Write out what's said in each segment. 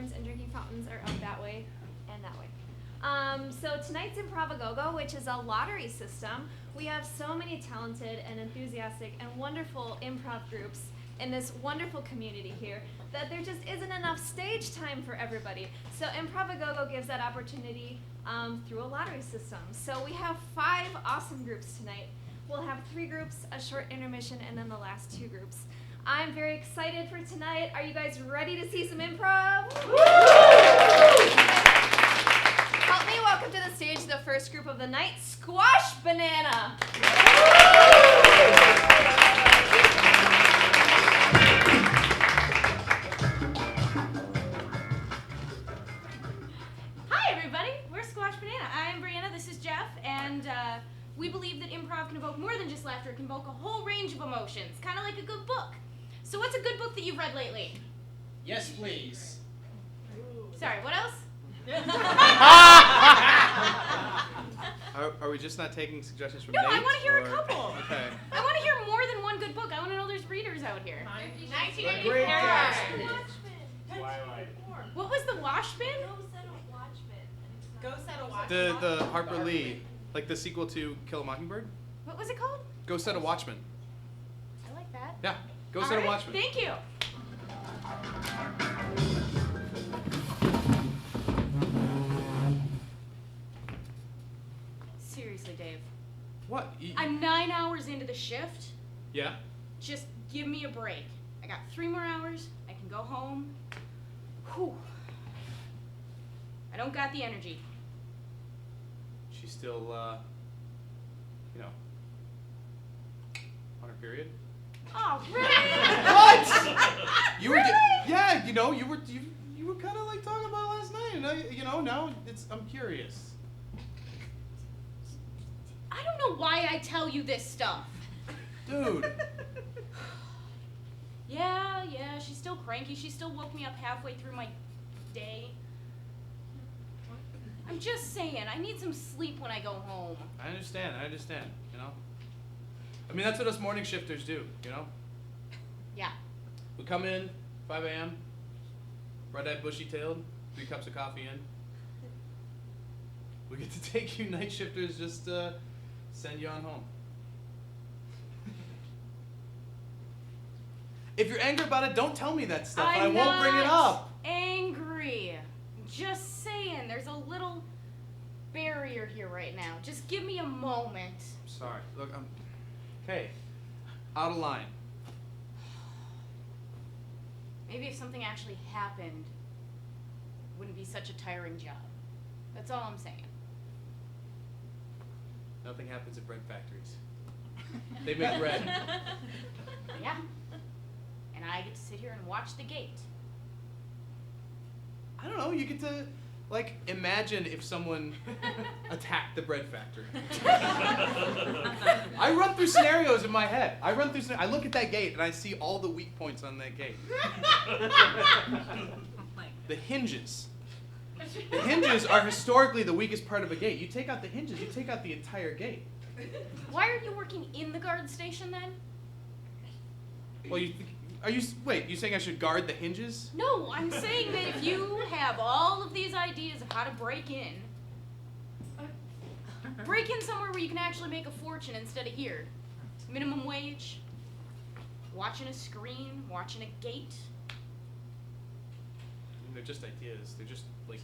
stations and drinking fountains are up that way and that way. So tonight's Improv-A-Go-Go, which is a lottery system. We have so many talented and enthusiastic and wonderful improv groups in this wonderful community here that there just isn't enough stage time for everybody. So Improv-A-Go-Go gives that opportunity through a lottery system. So we have 5 awesome groups tonight. We'll have 3 groups, a short intermission, and then the last 2 groups. I'm very excited for tonight. Are you guys ready to see some improv? Help me welcome to the stage the first group of the night, Squash Banana. Hi everybody, we're Squash Banana. I'm Brianna, this is Jeff, and we believe that improv can evoke more than just laughter. It can evoke a whole range of emotions, kind of like a good book. So what's a good book that you've read lately? Yes, please. Sorry, what else? Are we just not taking suggestions from No, Nate? I want to hear or- a couple. Okay. I want to hear more than one good book. I want to know there's readers out here. 1984. Great Gatsby. Twilight. What was the Washbin? Go set a watchman. The Harper Lee, like the sequel to Kill a Mockingbird? What was it called? Go Set a Watchman. I like that. Yeah, Go All Set right, a Watchman. Thank you. Seriously, Dave. What? I'm 9 hours into the shift. Yeah? Just give me a break. I got 3 more hours. I can go home. Whew. I don't got the energy. She's still, you know, on her period? Oh, really? What? You were, Really? yeah, you know, you were kind of like talking about it last night, and now I'm curious. I don't know why I tell you this stuff. Dude. Yeah, she's still cranky. She still woke me up halfway through my day. I'm just saying, I need some sleep when I go home. I understand, you know? I mean, that's what us morning shifters do, you know? Yeah. We come in, 5 a.m., bright-eyed, bushy-tailed, 3 cups of coffee in. We get to take you night shifters, just send you on home. If you're angry about it, don't tell me that stuff. I won't bring it up. Angry. Just saying, there's a little barrier here right now. Just give me a moment. I'm sorry. Look, I'm... Okay. Out of line. Maybe if something actually happened, it wouldn't be such a tiring job. That's all I'm saying. Nothing happens at bread factories. They make bread. Yeah. And I get to sit here and watch the gate. I don't know, you get to, like, imagine if someone attacked the bread factory. I run through scenarios in my head. I look at that gate and I see all the weak points on that gate. The hinges. The hinges are historically the weakest part of a gate. You take out the hinges, you take out the entire gate. Why are you working in the guard station then? Well, wait, you saying I should guard the hinges? No, I'm saying that if you have all of these ideas of how to break in somewhere where you can actually make a fortune instead of here. Minimum wage, watching a screen, watching a gate. They're just ideas. They're just, like,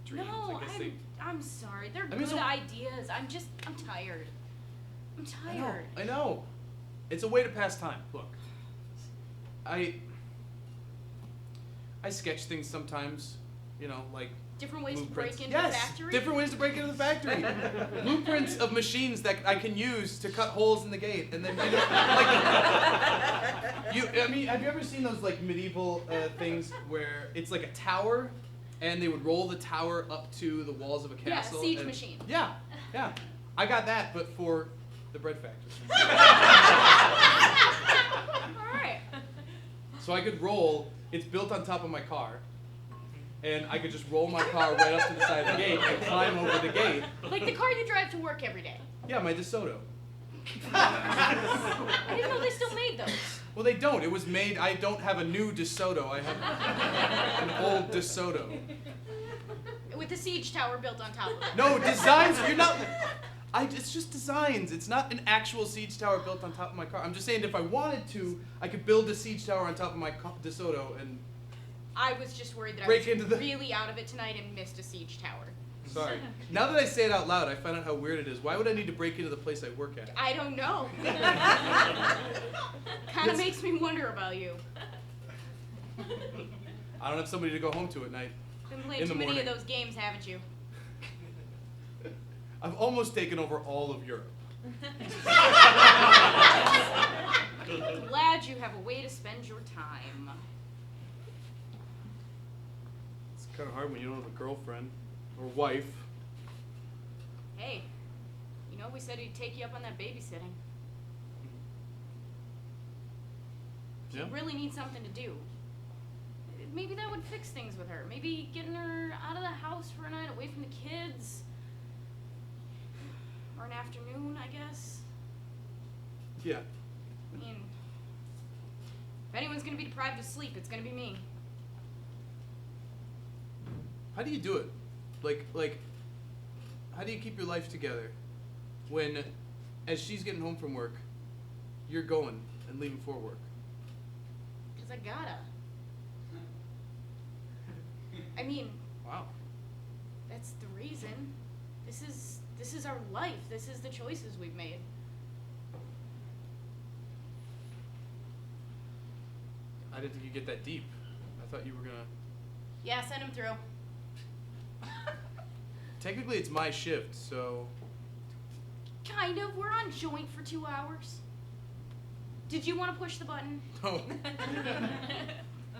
dreams. No, I guess I'm sorry. They're I mean, good so- ideas. I'm tired. I'm tired. I know. It's a way to pass time. Look, I sketch things sometimes, you know, like Different ways to blueprints. break into the Yes, factory? different ways to break into the factory. Blueprints of machines that I can use to cut holes in the gate, and then have you ever seen those like medieval things where it's like a tower, and they would roll the tower up to the walls of a castle? Yeah, siege and, machine. Yeah. I got that, but for the bread factory. All right. So I could roll. It's built on top of my car, and I could just roll my car right up to the side of the gate and climb over the gate. Like the car you drive to work every day. Yeah, my DeSoto. I didn't know they still made those. Well, they don't. It was made. I don't have a new DeSoto. I have an old DeSoto. With a siege tower built on top of it. No, designs. You're not. It's just designs. It's not an actual siege tower built on top of my car. I'm just saying if I wanted to, I could build a siege tower on top of my DeSoto and I was just worried that break I was into the. really out of it tonight and missed a siege tower. Sorry. Now that I say it out loud, I find out how weird it is. Why would I need to break into the place I work at? I don't know. Kind of makes me wonder about you. I don't have somebody to go home to at night. Been playing In the too many of morning. those games, haven't you? I've almost taken over all of Europe. Glad you have a way to spend your time. It's kind of hard when you don't have a girlfriend or wife. Hey, you know we said we'd take you up on that babysitting. Yeah. You really need something to do. Maybe that would fix things with her. Maybe getting her out of the house for a night, away from the kids. Or an afternoon, I guess. Yeah. I mean, if anyone's gonna be deprived of sleep, it's gonna be me. How do you do it? Like, how do you keep your life together when, as she's getting home from work, you're going and leaving for work? 'Cause I gotta. I mean, Wow. that's the reason. This is our life. This is the choices we've made. I didn't think you'd get that deep. I thought you were gonna. Yeah, send him through. Technically, it's my shift, so. Kind of. We're on joint for 2 hours. Did you want to push the button? No.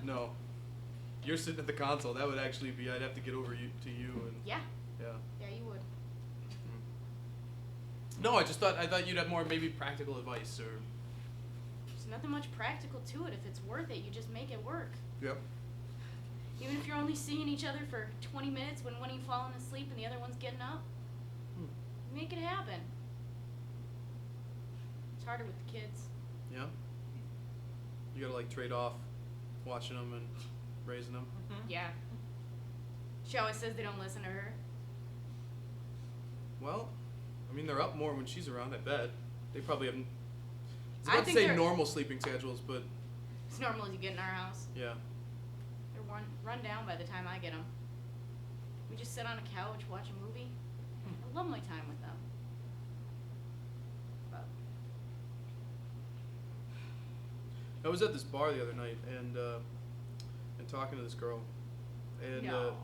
No. You're sitting at the console. That would actually be. I'd have to get over to you and. Yeah. Yeah. Yeah, you would. No, I thought you'd have more maybe practical advice or. There's nothing much practical to it. If it's worth it, you just make it work. Yep. Even if you're only seeing each other for 20 minutes when one of you falling asleep and the other one's getting up, make it happen. It's harder with the kids. Yeah. You gotta like trade off watching them and raising them. Yeah. She always says they don't listen to her. Well, I mean they're up more when she's around. I bet they probably have. I was I about to think say they're- normal sleeping schedules, but It's normal as you get in our house. yeah. They're run down by the time I get them. We just sit on a couch, watch a movie. I love my time with them. But I was at this bar the other night and talking to this girl, and no.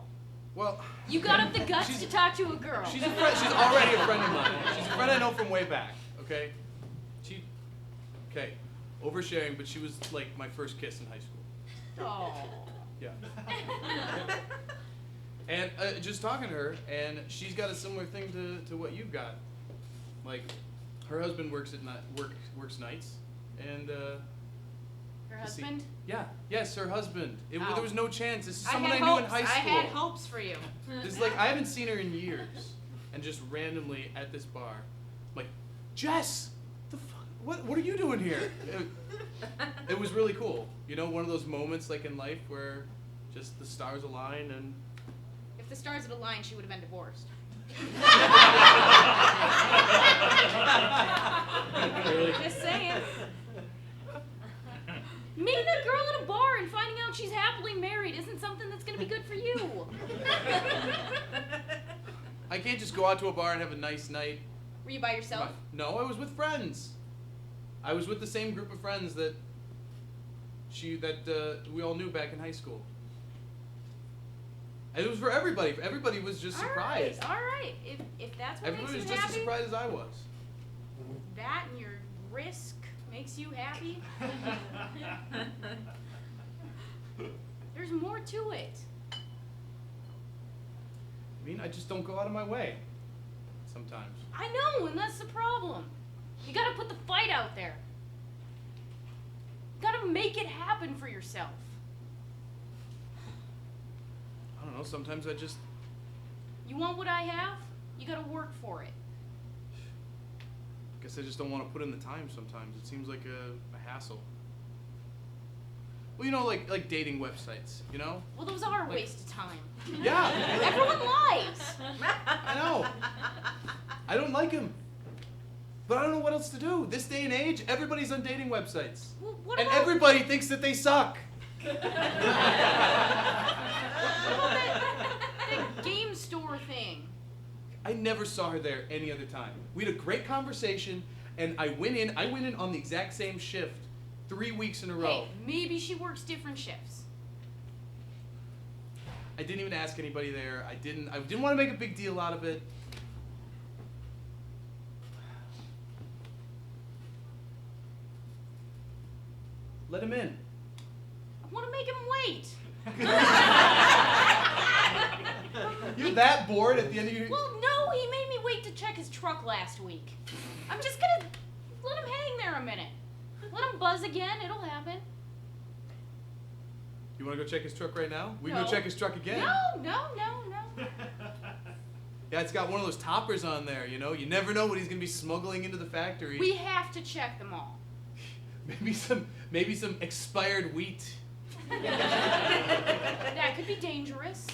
well, You got up the guts She's- to talk to a girl. she's a friend. She's already a friend of mine. She's a friend I know from way back. Okay. Okay. Oversharing, but she was like my first kiss in high school. Oh. Yeah. And just talking to her, and she's got a similar thing to what you've got. Like, her husband works works nights, and Her see- husband? yes, her husband. Oh. There was no chance. This is I someone had I knew in hopes. high school. I had hopes for you. This is like I haven't seen her in years, and just randomly at this bar, I'm like, Jess, the fuck, what are you doing here? It was really cool. You know, one of those moments like in life where just the stars align and. If the stars had aligned, she would have been divorced. Really? Just saying. Meeting a girl at a bar and finding out she's happily married isn't something that's going to be good for you. I can't just go out to a bar and have a nice night. Were you by yourself? No, I was with friends. I was with the same group of friends that we all knew back in high school. And it was for everybody. Everybody was just surprised. All right. If that's what Everybody was makes you just as happy, surprised as I was. that and your risk makes you happy. There's more to it. I mean, I just don't go out of my way. Sometimes. I know, and that's the problem. You gotta put the fight out there. You gotta make it happen for yourself. I don't know. Sometimes I just. You want what I have? You gotta work for it. Guess I just don't want to put in the time. Sometimes it seems like a hassle. Well, like dating websites, you know? Well, those are a waste of time. Yeah. Everyone lies. I know. I don't like them. But I don't know what else to do. This day and age, everybody's on dating websites. Well, what And about, everybody thinks that they suck. what about that game store thing? I never saw her there any other time. We had a great conversation, and I went in on the exact same shift 3 weeks in a row. Hey, maybe she works different shifts. I didn't even ask anybody there. I didn't want to make a big deal out of it. Let him in. I want to make him wait. You're that bored at the end of your... Well, no, he made me wait to check his truck last week. I'm just gonna let him hang there a minute. Let him buzz again, it'll happen. You want to go check his truck right now? We can No. go check his truck again. No. Yeah, it's got one of those toppers on there, you know? You never know what he's going to be smuggling into the factory. We have to check them all. Maybe some expired wheat. That could be dangerous.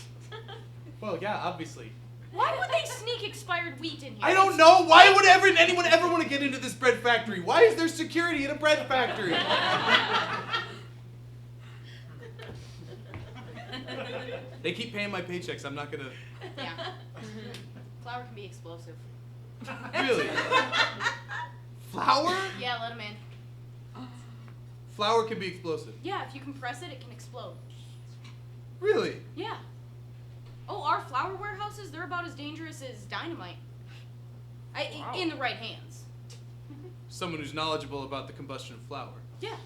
Well, yeah, obviously. Why would they sneak expired wheat in here? I don't know. Why would anyone ever want to get into this bread factory? Why is there security in a bread factory? They keep paying my paychecks. I'm not going to... Yeah. Flour can be explosive. Really? Flour? Yeah, let him in. Flour can be explosive. Yeah, if you compress it, it can explode. Really? Yeah. Oh, our flour warehouses, they're about as dangerous as dynamite. Wow. In the right hands. Someone who's knowledgeable about the combustion of flour. Yeah.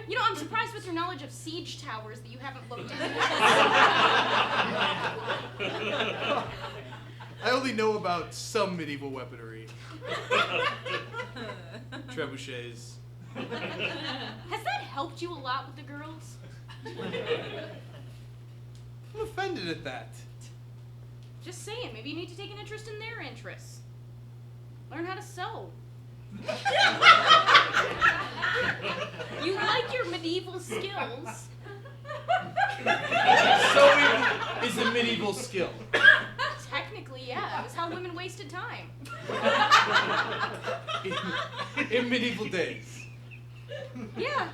You know, I'm surprised with your knowledge of siege towers that you haven't looked at. I only know about some medieval weaponry. Trebuchets. Has that helped you a lot with the girls? I'm offended at that. Just saying, maybe you need to take an interest in their interests. Learn how to sew. You like your medieval skills. Sewing is a medieval skill. Technically, yeah. It was how women wasted time. In medieval days. Yeah.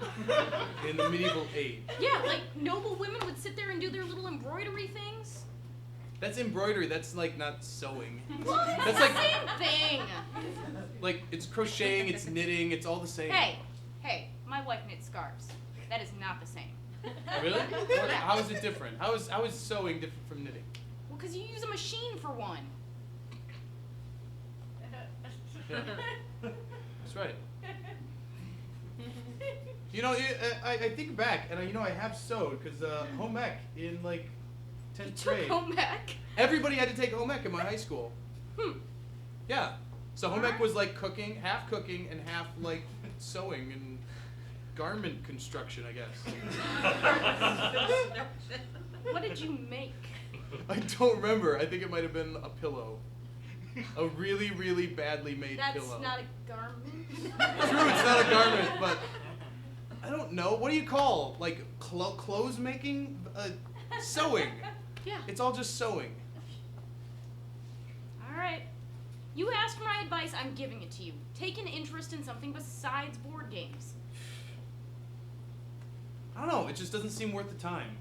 In the medieval age. Yeah, like noble women would sit there and do their little embroidery things. That's embroidery. That's like not sewing. Well, it's That's the like- same thing. Like it's crocheting, it's knitting, it's all the same. Hey, my wife knits scarves. That is not the same. Really? How is it different? How is sewing different from knitting? Well, because you use a machine for one. Yeah. That's right. You know, I think back, and I have sewed, because home ec in, like, 10th You took grade. home ec. Everybody had to take home ec in my high school. Yeah. So home ec was, like, half cooking, and half, like, sewing and garment construction, I guess. What did you make? I don't remember. I think it might have been a pillow. A really, really badly made That's pillow. not a garment. True, it's not a garment, but I don't know. What do you call like clothes making? Sewing. Yeah. It's all just sewing. All right. You asked my advice. I'm giving it to you. Take an interest in something besides board games. I don't know. It just doesn't seem worth the time.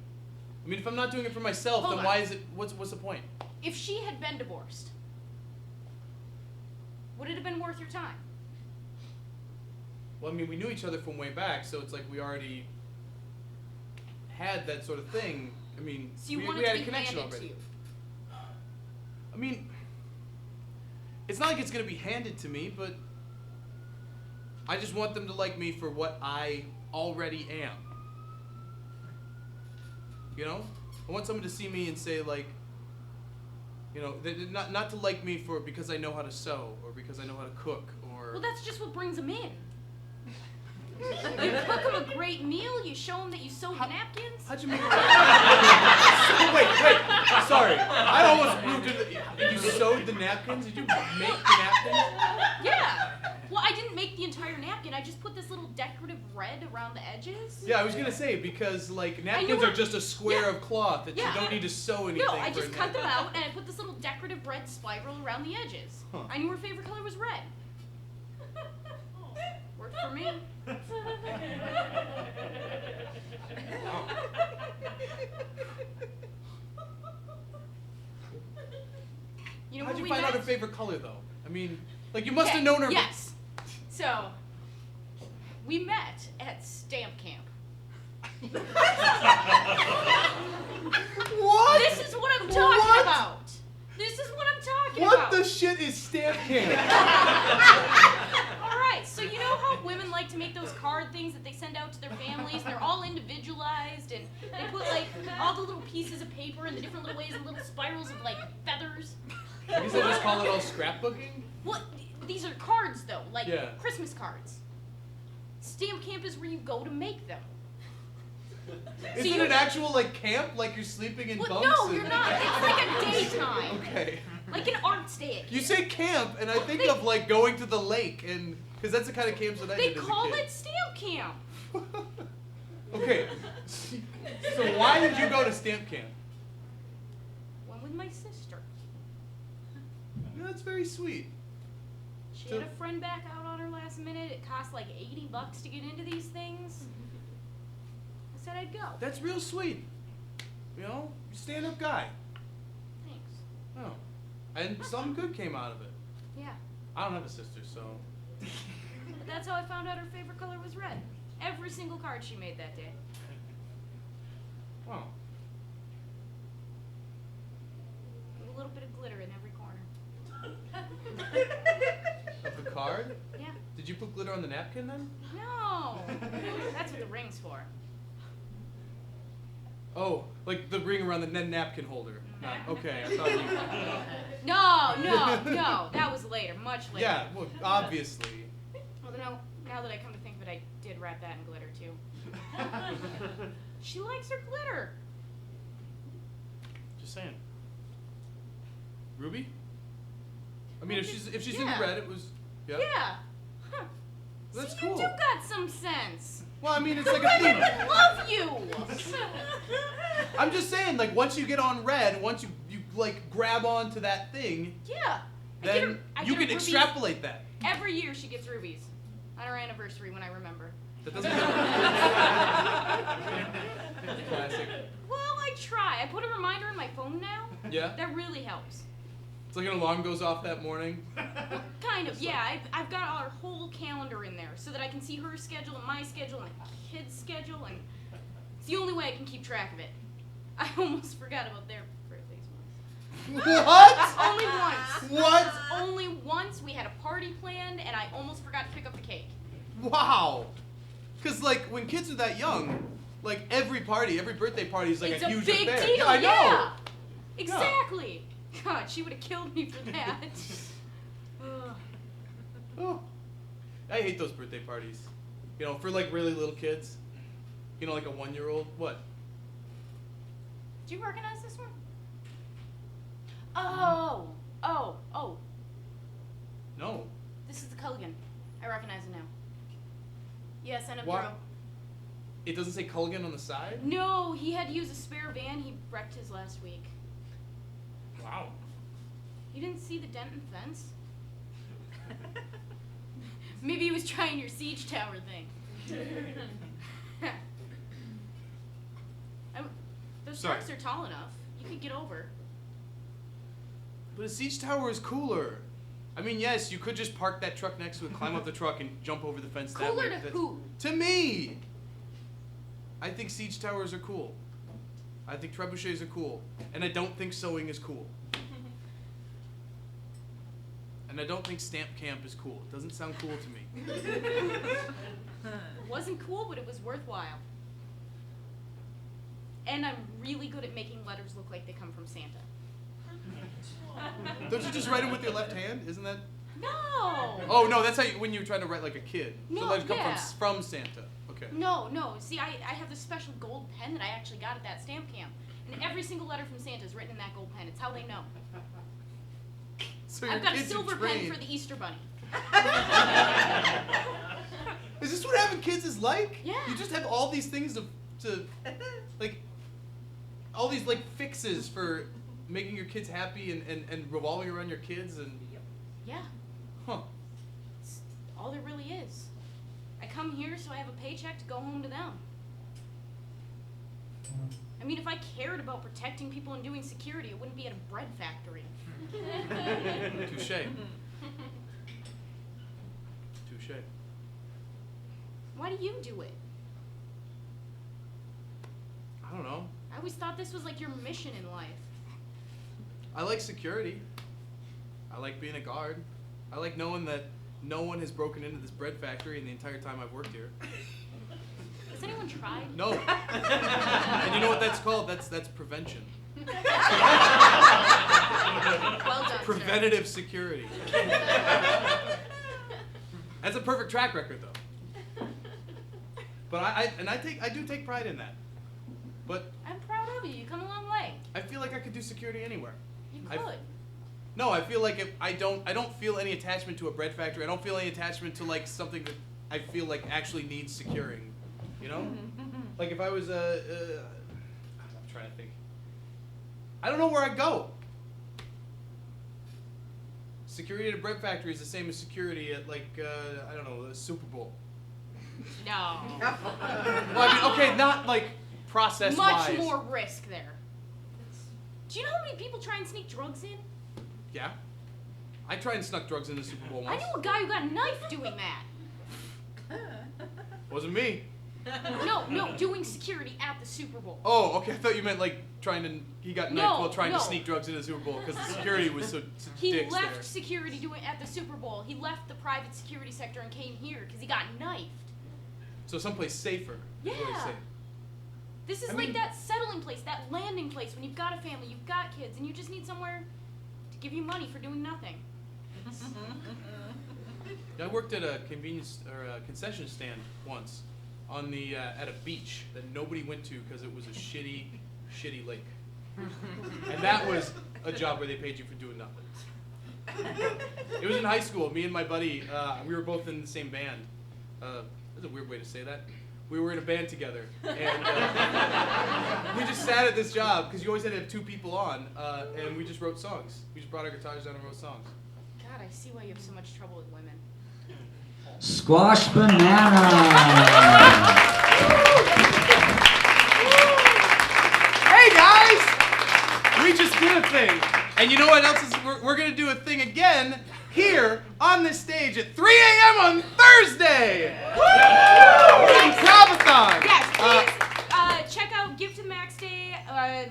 I mean, if I'm not doing it for myself, Hold then on. why is it? What's the point? If she had been divorced, would it have been worth your time? Well, I mean, we knew each other from way back, so it's like we already had that sort of thing. I mean, So you we want it had to a be connection handed already. to you. I mean, it's not like it's gonna be handed to me, but I just want them to like me for what I already am. You know, I want someone to see me and say like, you know, not to like me for because I know how to sew or because I know how to cook or. Well, that's just what brings them in. You cook them a great meal. You show them that you sewed the napkins. How'd you make it? Wait. Sorry. I almost moved into. You sew sewed the napkins? Did you make the napkins? Yeah. Well, I didn't make the entire napkin. I just put this little decorative red around the edges. Yeah, I was gonna say because like napkins what- are just a square Yeah. of cloth that Yeah. you don't need to sew anything. No, I for just a cut them napkin. out and I put this little decorative red spiral around the edges. Huh. I knew her favorite color was red. Worked for me. You know How'd where you we find met? out her favorite color though? I mean, like you must have Okay, known her. Yes. So, we met at stamp camp. What? This is what I'm talking What? about. This is what I'm talking What about. the shit is stamp camp? All right, so you know how women like to make those card things that they send out to their families, and they're all individualized, and they put like all the little pieces of paper in the different little ways and little spirals of like feathers. I guess they just call it all scrapbooking. Well, these are cards though, like Yeah. Christmas cards. Stamp camp is where you go to make them. Is you- it an actual like camp? Like you're sleeping in Well, bunks? no, and- you're not. It's like a daytime, Okay. like an arts day. You say camp, and I think they- of like going to the lake, and because that's the kind of camps that I They did as a call kid. it stamp camp. Okay. So why did you go to stamp camp? Went with my sister. That's very sweet. She So- had a friend back out on her last minute. It cost like $80 to get into these things. I said I'd go. That's real sweet. You know, stand-up guy. Thanks. Oh, and something good came out of it. Yeah. I don't have a sister, so. But that's how I found out her favorite color was red. Every single card she made that day. Wow. With a little bit of glitter in every corner. Of the card? Yeah. Did you put glitter on the napkin then? No. That's what the ring's for. Oh, like the ring around the napkin holder. Okay, I thought you. No. That was later, much later. Yeah, well, obviously. Well, now that I come to think of it, I did wrap that in glitter too. She likes her glitter. Just saying. Ruby? I mean, if she's into Yeah. red, it was. Yeah. Yeah. Huh. That's See, cool. You do got some sense. Well, I mean, it's like a thing. I love you. I'm just saying, like, once you get on red, once you like grab onto that thing, Yeah. then I you get her can rubies. extrapolate that. Every year she gets rubies. On her anniversary when I remember. That doesn't. Classic. Well, I try. I put a reminder in my phone now. Yeah. That really helps. It's like an alarm goes off that morning. Well, kind of, yeah. I've got our whole calendar in there so that I can see her schedule and my schedule and my kids' schedule, and it's the only way I can keep track of it. I almost forgot about their birthdays once. What? Only once. What? Only once. We had a party planned, and I almost forgot to pick up the cake. Wow. Because like when kids are that young, like every birthday party is like It's a huge big affair. deal. Yeah, I know. Yeah. Exactly. God, she would have killed me for that. Ugh. Oh. I hate those birthday parties. You know, for like really little kids. You know, like a 1-year-old. What? Do you recognize this one? Oh. No. This is the Culligan. I recognize it now. Yeah, send him What? through. It doesn't say Culligan on the side? No, he had to use a spare van. He wrecked his last week. Wow. You didn't see the dent in the fence? Maybe he was trying your siege tower thing. Those Sorry. trucks are tall enough. You could get over. But a siege tower is cooler. I mean, yes, you could just park that truck next to it, climb up the truck, and jump over the fence that way. Cooler to That's- who? To me! I think siege towers are cool. I think trebuchets are cool. And I don't think sewing is cool. And I don't think stamp camp is cool. It doesn't sound cool to me. It wasn't cool, but it was worthwhile. And I'm really good at making letters look like they come from Santa. Don't you just write them with your left hand? Isn't that? No! Oh no, that's how you, when you're trying to wrte like a kid. No, so letters come yeah. from Santa. Okay. No. See, I have this special gold pen that I actually got at that stamp camp. And every single letter from Santa is written in that gold pen. It's how they know. So your I've got a kids are silver pen trained. for the Easter Bunny. Is this what having kids is like? Yeah. You just have all these things to like, all these like fixes for making your kids happy and revolving around your kids and. Yeah. Huh. It's all there really is. I come here so I have a paycheck to go home to them. I mean, if I cared about protecting people and doing security, it wouldn't be at a bread factory. Touche. Touche. Why do you do it? I don't know. I always thought this was like your mission in life. I like security. I like being a guard. I like knowing that no one has broken into this bread factory in the entire time I've worked here. Has anyone tried? No. And you know what that's called? That's prevention. Well done, Preventative security. That's a perfect track record, though. But I do take pride in that. But I'm proud of you. You come a long way. I feel like I could do security anywhere. You I've- could. No, I feel like if I don't feel any attachment to a bread factory. I don't feel any attachment to like something that I feel like actually needs securing. You know? Like if I was I'm trying to think. I don't know where I'd go. Security at a bread factory is the same as security at like I don't know, the Super Bowl. No. Well, I mean, okay, not like process Much wise. more risk there. Do you know how many people try and sneak drugs in? Yeah. I tried and snuck drugs in the Super Bowl I once. knew a guy who got a knife doing that. Wasn't me. No, doing security at the Super Bowl. Oh, okay. I thought you meant like he got knifed No, while trying no. to sneak drugs into the Super Bowl because the security was so He dicks left there. security doing at the Super Bowl. He left the private security sector and came here because he got knifed. So someplace safer. is what Yeah. they say. This is I like mean- that settling place, that landing place when you've got a family, you've got kids, and you just need somewhere to give you money for doing nothing. Yeah, I worked at a convenience or a concession stand once on the at a beach that nobody went to because it was a shitty lake. And that was a job where they paid you for doing nothing. It was in high school. Me and my buddy, we were both in the same band. That's a weird way to say that. We were in a band together, and we just sat at this job because you always had to have two people on, and we just wrote songs. We just brought our guitars down and wrote songs. God, I see why you have so much trouble with women. Squash Banana. Hey guys! We just did a thing. And you know what else is we're gonna do a thing again here on this stage at 3 a.m. on Thursday! Improvathon! Yes, please check out Give to the Max Day.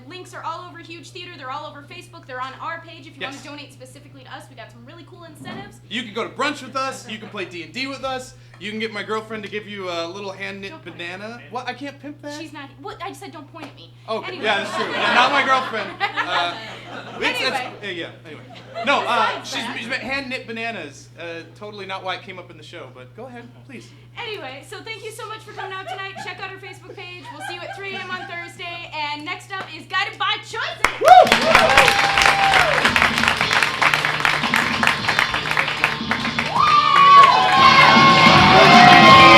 Links are all over Huge Theater. They're all over Facebook. They're on our page if you want Yes. to donate specifically to us. We got some really cool incentives. You can go to brunch with us, you can play D&D with us, you can get my girlfriend to give you a little hand-knit Don't point. banana. What? I can't pimp that? She's not. What? I said don't point at me. Okay, Anyway. yeah, that's true. Yeah, not my girlfriend. Anyway. Anyway. No, Besides she's that. hand-knit bananas. Totally not why it came up in the show, but go ahead, please. Anyway, so thank you so much for coming out tonight. Check out our Facebook page. We'll see you at 3 a.m. on Thursday. And next up is Guided by Choices.